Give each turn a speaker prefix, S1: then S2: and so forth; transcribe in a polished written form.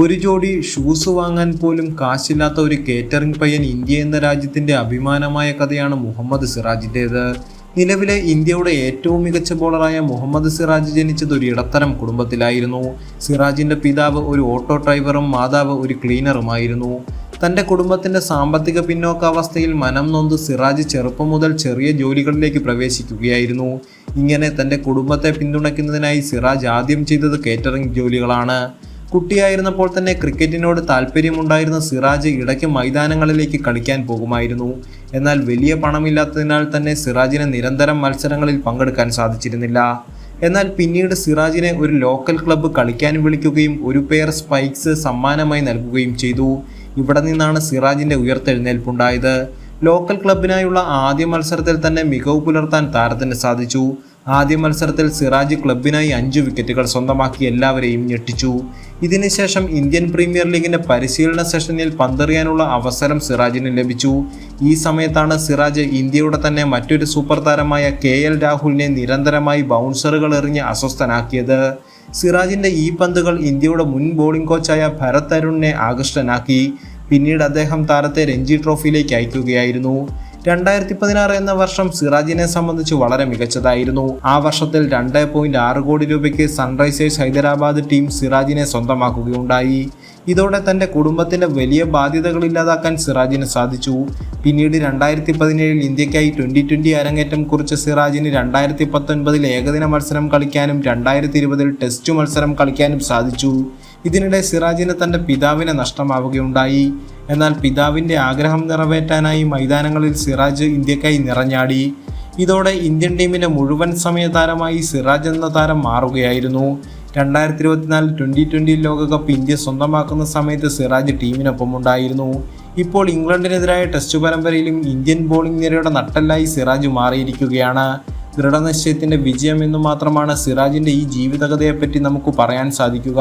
S1: ഒരു ജോഡി ഷൂസ് വാങ്ങാൻ പോലും കാശില്ലാത്ത ഒരു കേറ്ററിംഗ് പയ്യൻ ഇന്ത്യ എന്ന രാജ്യത്തിന്റെ അഭിമാനമായ കഥയാണ് മുഹമ്മദ് സിറാജിൻ്റേത്. നിലവിലെ ഇന്ത്യയുടെ ഏറ്റവും മികച്ച ബോളറായ മുഹമ്മദ് സിറാജ് ജനിച്ചത് ഒരു ഇടത്തരം കുടുംബത്തിലായിരുന്നു. സിറാജിന്റെ പിതാവ് ഒരു ഓട്ടോ ഡ്രൈവറും മാതാവ് ഒരു ക്ലീനറുമായിരുന്നു. തൻ്റെ കുടുംബത്തിൻ്റെ സാമ്പത്തിക പിന്നോക്കാവസ്ഥയിൽ മനം നൊന്ത് സിറാജ് ചെറുപ്പം മുതൽ ചെറിയ ജോലികളിലേക്ക് പ്രവേശിക്കുകയായിരുന്നു. ഇങ്ങനെ തൻ്റെ കുടുംബത്തെ പിന്തുണയ്ക്കുന്നതിനായി സിറാജ് ആദ്യം ചെയ്തത് കേറ്ററിംഗ് ജോലികളാണ്. കുട്ടിയായിരുന്നപ്പോൾ തന്നെ ക്രിക്കറ്റിനോട് താല്പര്യമുണ്ടായിരുന്ന സിറാജ് ഇടയ്ക്ക് മൈതാനങ്ങളിലേക്ക് കളിക്കാൻ പോകുമായിരുന്നു. എന്നാൽ വലിയ പണമില്ലാത്തതിനാൽ തന്നെ സിറാജിന് നിരന്തരം മത്സരങ്ങളിൽ പങ്കെടുക്കാൻ സാധിച്ചിരുന്നില്ല. എന്നാൽ പിന്നീട് സിറാജിനെ ഒരു ലോക്കൽ ക്ലബ്ബ് കളിക്കാൻ വിളിക്കുകയും ഒരു പെയർ സ്പൈക്സ് സമ്മാനമായി നൽകുകയും ചെയ്തു. ഇവിടെ നിന്നാണ് സിറാജിന്റെ ഉയർത്തെഴുന്നേൽപ്പുണ്ടായത്. ലോക്കൽ ക്ലബിനായുള്ള ആദ്യ മത്സരത്തിൽ തന്നെ മികവ് പുലർത്താൻ താരത്തിന് സാധിച്ചു. ആദ്യ മത്സരത്തിൽ സിറാജ് ക്ലബിനായി 5 വിക്കറ്റുകൾ സ്വന്തമാക്കി എല്ലാവരെയും ഞെട്ടിച്ചു. ഇതിനുശേഷം ഇന്ത്യൻ പ്രീമിയർ ലീഗിന്റെ പരിശീലന സെഷനിൽ പന്തെറിയാനുള്ള അവസരം സിറാജിന് ലഭിച്ചു. ഈ സമയത്താണ് സിറാജ് ഇന്ത്യയുടെ തന്നെ മറ്റൊരു സൂപ്പർ താരമായ KL രാഹുലിനെ നിരന്തരമായി ബൗൺസറുകൾ എറിഞ്ഞ് അസ്വസ്ഥനാക്കിയത്. സിറാജിന്റെ ഈ പന്തുകൾ ഇന്ത്യയുടെ മുൻ ബോളിംഗ് കോച്ചായ ഭരത് അരുണിനെ ആകൃഷ്ടനാക്കി. പിന്നീട് അദ്ദേഹം താരത്തെ രഞ്ജി ട്രോഫിയിലേക്ക് അയക്കുകയായിരുന്നു. 2016 എന്ന വർഷം സിറാജിനെ സംബന്ധിച്ച് വളരെ മികച്ചതായിരുന്നു. ആ വർഷത്തിൽ 2.6 കോടി രൂപയ്ക്ക് സൺറൈസേഴ്സ് ഹൈദരാബാദ് ടീം സിറാജിനെ സ്വന്തമാക്കുകയുണ്ടായി. ഇതോടെ തൻ്റെ കുടുംബത്തിൻ്റെ വലിയ ബാധ്യതകൾ ഇല്ലാതാക്കാൻ സിറാജിന് സാധിച്ചു. പിന്നീട് 2017 ഇന്ത്യക്കായി T20 അരങ്ങേറ്റം കുറിച്ച സിറാജിന് 2019 ഏകദിന മത്സരം കളിക്കാനും 2020 ടെസ്റ്റ് മത്സരം കളിക്കാനും സാധിച്ചു. ഇതിനിടെ സിറാജിന് തൻ്റെ പിതാവിനെ നഷ്ടമാവുകയുണ്ടായി. എന്നാൽ പിതാവിൻ്റെ ആഗ്രഹം നിറവേറ്റാനായി മൈതാനങ്ങളിൽ സിറാജ് ഇന്ത്യക്കായി നിറഞ്ഞാടി. ഇതോടെ ഇന്ത്യൻ ടീമിൻ്റെ മുഴുവൻ സമയ താരമായി സിറാജ് എന്ന താരം മാറുകയായിരുന്നു. 2024 T20 ലോകകപ്പ് ഇന്ത്യ സ്വന്തമാക്കുന്ന സമയത്ത് സിറാജ് ടീമിനൊപ്പം ഉണ്ടായിരുന്നു. ഇപ്പോൾ ഇംഗ്ലണ്ടിനെതിരായ ടെസ്റ്റ് പരമ്പരയിലും ഇന്ത്യൻ ബോളിംഗ് നിരയുടെ നട്ടെല്ലായി സിറാജ് മാറിയിരിക്കുകയാണ്. ദൃഢനിശ്ചയത്തിൻ്റെ വിജയം എന്നു മാത്രമാണ് സിറാജിൻ്റെ ഈ ജീവിതകഥയെപ്പറ്റി നമുക്ക് പറയാൻ സാധിക്കുക.